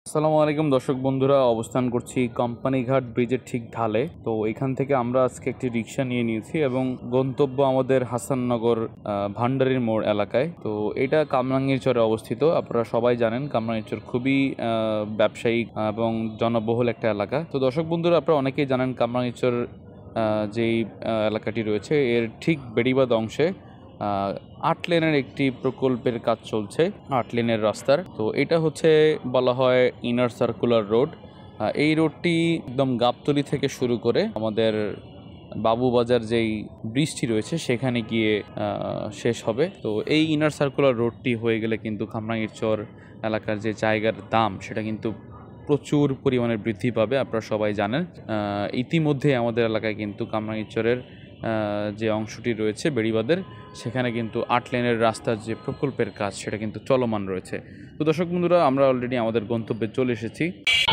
আসসালামু আলাইকুম দর্শক বন্ধুরা, অবস্থান করছি কোম্পানিঘাট ব্রিজের ঠিক ঢালে। তো এখান থেকে আমরা আজকে একটি রিক্সা নিয়ে নিয়েছি এবং গন্তব্য আমাদের হাসাননগর ভান্ডারীর মোড় এলাকায়। তো এটা কামরাঙ্গীরচরে অবস্থিত। আপনারা সবাই জানেন কামরাঙ্গীরচর খুবই ব্যবসায়িক এবং জনবহুল একটা এলাকা। তো দর্শক বন্ধুরা, আপনারা অনেকেই জানেন কামরাঙ্গীরচর যেই এলাকাটি রয়েছে এর ঠিক বেড়িবাঁধ অংশে ৮ লেনের একটি প্রকল্পের কাজ চলছে, ৮ লেনের রাস্তার। তো এটা হচ্ছে বলা হয় ইনার সার্কুলার রোড। এই রোডটি একদম গাবতলী থেকে শুরু করে আমাদের বাবুবাজার যেই ব্রিজটি রয়েছে সেখানে গিয়ে শেষ হবে। তো এই ইনার সার্কুলার রোডটি হয়ে গেলে কিন্তু কামরাঙ্গীরচর এলাকার যে জায়গার দাম সেটা কিন্তু প্রচুর পরিমাণে বৃদ্ধি পাবে। আপনারা সবাই জানেন ইতিমধ্যে আমাদের এলাকায় কিন্তু কামরাঙ্গীরচরের যে অংশটি রয়েছে বেড়িবাঁধের, সেখানে কিন্তু ৮ লেনের রাস্তার যে প্রকল্পের কাজ সেটা কিন্তু চলমান রয়েছে। তো দর্শক বন্ধুরা, আমরা অলরেডি আমাদের গন্তব্যে চলে এসেছি।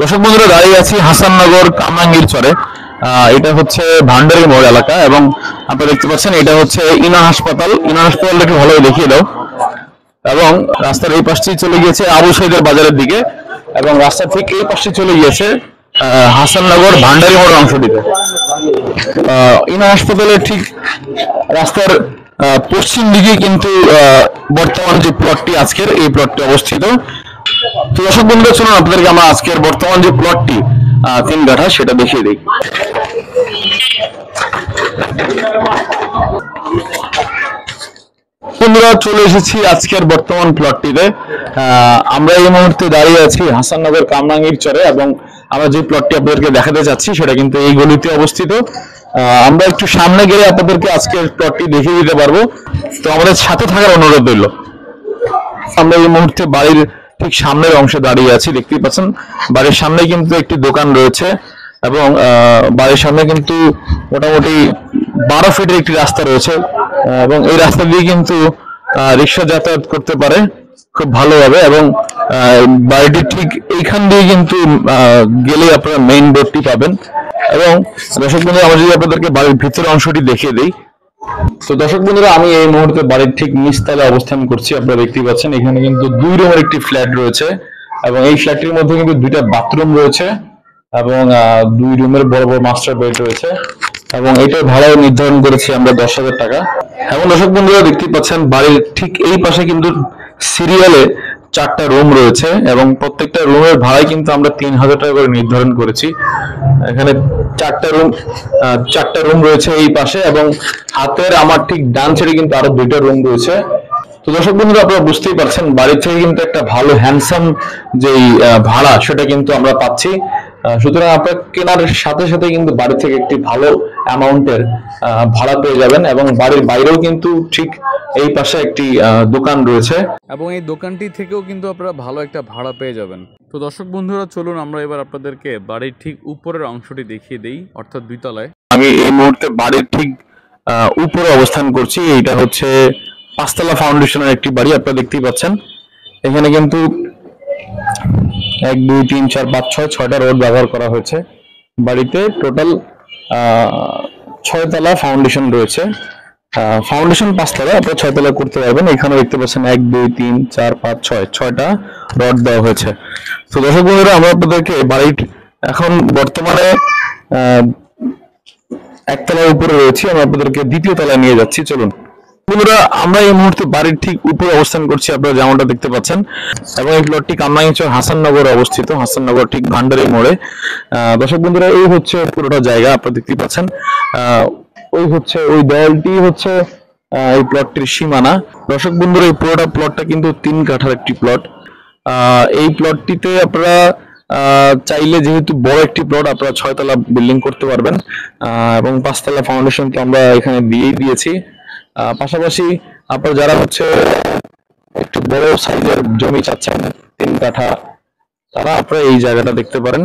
দর্শক বন্ধুরা, দাঁড়িয়ে আছি হাসাননগর কামরাঙ্গীরচরে। এটা হচ্ছে ভান্ডারী মোড় এলাকা এবং আপনারা দেখতে পাচ্ছেন এটা হচ্ছে ইনা হাসপাতাল। ইনা হাসপাতালটা একটু ভালোভাবে দেখিয়ে দাও। এবং রাস্তার এই পাশটি চলে গিয়েছে আবু সাইদের বাজারের দিকে এবং রাস্তা ঠিক এই পাশটি চলে গিয়েছে হাসাননগর ভান্ডারী মোড় অংশটিতে। ইনা হাসপাতালের ঠিক রাস্তার পশ্চিম দিকে কিন্তু বর্তমান যে প্লটটি আজকের এই প্লটটি অবস্থিত। তো দর্শক বন্ধুরা, চলুন আপনাদেরকে আমরা আজকের বর্তমান যে প্লটটি ৩ কাঠা সেটা দেখিয়ে দিই। বন্ধুরা, চলে এসেছি আজকের বর্তমান প্লটটিতে। আমরা এই মুহূর্তে দাঁড়িয়ে আছি হাসাননগর কামরাঙ্গীরচরে এবং আমরা যে প্লটটি আপনাদেরকে দেখাতে যাচ্ছি সেটা কিন্তু এই গলিতে অবস্থিত। আমরা একটু সামনে গেলে আপনাদেরকে আজকের প্লটটি দেখিয়ে দিতে পারবো। তো আমাদের সাথে থাকার অনুরোধ রইল। আমরা এই মুহূর্তে বাড়ির ঠিক সামনের অংশে দাঁড়িয়ে আছি। দেখতেই পাচ্ছেন বাড়ির সামনে কিন্তু একটি দোকান রয়েছে এবং বাড়ির সামনে কিন্তু মোটামুটি 12 ফিটের একটি রাস্তা রয়েছে এবং এই রাস্তা দিয়ে কিন্তু রিক্সা যাতায়াত করতে পারে খুব ভালোভাবে। এবং বাড়িটি ঠিক এইখান দিয়ে কিন্তু গেলে আপনারা মেইন রোডটি পাবেন। এবং দর্শক বন্ধুরা, আমরা যদি আপনাদেরকে বাড়ির ভিতরের অংশটি দেখিয়ে দিই। তো দর্শক বন্ধুরা, আমি এই মুহূর্তে বাড়ির ঠিক নিচতলায় অবস্থান করছি। আপনারা দেখতেই পাচ্ছেন এখানে কিন্তু 2 রুমের একটি ফ্ল্যাট রয়েছে এবং এই ফ্ল্যাটটির মধ্যে কিন্তু 2টা বাথরুম রয়েছে এবং 2 রুমের বড় বড় মাস্টার বেড রয়েছে এবং এটার ভাড়াও নির্ধারণ করেছি আমরা 10,000 টাকা। এবং দর্শক বন্ধুরা, দেখতেই পাচ্ছেন বাড়ির ঠিক এই পাশে কিন্তু সিরিয়ালে 4টা রুম রয়েছে এবং প্রত্যেকটা রুমের ভাড়াই কিন্তু আমরা 3,000 টাকা করে নির্ধারণ করেছি। এখানে 4টা রুম রয়েছে এই পাশে এবং হাতের আমার ঠিক ডান সাইডে কিন্তু আরো 2টা রুম রয়েছে। তো দর্শক বন্ধুরা, আপনারা বুঝতেই পারছেন বাড়ি থেকে কিন্তু একটা ভালো হ্যান্ডসাম যেই ভাড়া সেটা কিন্তু আমরা পাচ্ছি। সুতরাং আপনার কেনার সাথে সাথে কিন্তু বাড়ি থেকে একটি ভালো অ্যামাউন্টের ভাড়া পেয়ে যাবেন এবং বাড়ির বাইরেও কিন্তু ঠিক এই পাশে একটি দোকান রয়েছে এবং এই দোকানটি থেকেও কিন্তু আপনারা ভালো একটা ভাড়া পেয়ে যাবেন। তো দর্শক বন্ধুরা, চলুন আমরা এবার আপনাদেরকে বাড়ির ঠিক উপরের অংশটি দেখিয়ে দিই, অর্থাৎ 2 তলায়। আমি এই মুহূর্তে বাড়ির ঠিক উপরে অবস্থান করছি। এইটা হচ্ছে 5তলা ফাউন্ডেশনের একটি বাড়ি। আপনারা দেখতেই পাচ্ছেন এখানে কিন্তু 1 2 3 4 5 6টা রোড ব্যবহার করা হয়েছে। বাড়িতে টোটাল 6তলা ফাউন্ডেশন রয়েছে। ফাউন্ডেশন 5তলা, আপনারা 6তলা করতে পারবেন। এখানে দেখতে পাচ্ছেন 1 2 3 4 5 6টা রড দেওয়া হয়েছে। তো দর্শক বন্ধুরা, আমরা আপনাদেরকে বাড়ির এখন বর্তমানে 1তলার উপরে রয়েছি, আমরা আপনাদেরকে 2য় তলায় নিয়ে যাচ্ছি। চলুন বন্ধুরা, আমরা এই মুহূর্তে বাড়ির ঠিক উপরে অবস্থান করছি, আপনারা যেমনটা দেখতে পাচ্ছেন। এবং এই প্লটটি কামরাঙ্গীরচর হাসাননগরে অবস্থিত, হাসাননগর ঠিক ভান্ডারী মোড়ে। দর্শক বন্ধুরা, এই হচ্ছে পুরোটা জায়গা আপনারা দেখতেই পাচ্ছেন। ওই হচ্ছে ওই দেওয়ালটি হচ্ছে এই প্লটটির সীমানা। দর্শক বন্ধুরা, এই পুরোটা প্লটটা কিন্তু 3 কাঠার একটি প্লট। এই প্লটটিতে আপনারা চাইলে, যেহেতু বড় একটি প্লট, আপনারা 6তলা বিল্ডিং করতে পারবেন এবং 5তলা ফাউন্ডেশন তো আমরা এখানে দিয়েই দিয়েছি। পাশাপাশি আপনারা যারা হচ্ছে একটু বড় সাইজের জমি চাচ্ছেন 3 কাঠা, তারা আপনারা এই জায়গাটা দেখতে পারেন।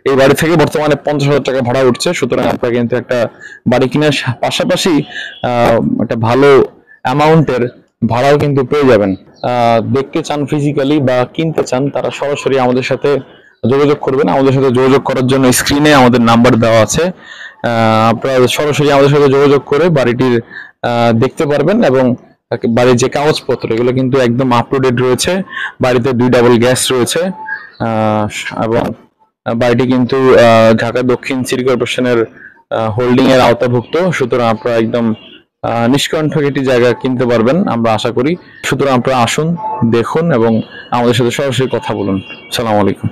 এই বাড়ি থেকে বর্তমানে 50,000 টাকা ভাড়া উঠছে। সুতরাং আপনারা কিন্তু একটা বাড়ি কেনার পাশাপাশি একটা ভালো অ্যামাউন্টের ভাড়াও কিন্তু পেয়ে যাবেন। দেখতে চান ফিজিক্যালি বা কিনতে চান, তারা সরাসরি আমাদের সাথে যোগাযোগ করবেন। আমাদের সাথে যোগাযোগ করার জন্য স্ক্রিনে আমাদের নাম্বার দেওয়া আছে। আপনারা সরাসরি আমাদের সাথে যোগাযোগ করে বাড়িটির দেখতে পারবেন এবং বাড়ির যে কাগজপত্র এগুলো কিন্তু একদম আপ টু ডেট রয়েছে। বাড়িতে 2 ডাবল গ্যাস রয়েছে এবং বাড়িটি কিন্তু ঢাকা দক্ষিণ সিটি কর্পোরেশনের হোল্ডিং এর আওতাভুক্ত। সুতরাং আপনারা একদম নিষ্কণ্ঠক একটি জায়গা কিনতে পারবেন আমরা আশা করি। সুতরাং আপনারা আসুন, দেখুন এবং আমাদের সাথে সরাসরি কথা বলুন। আসসালামু আলাইকুম।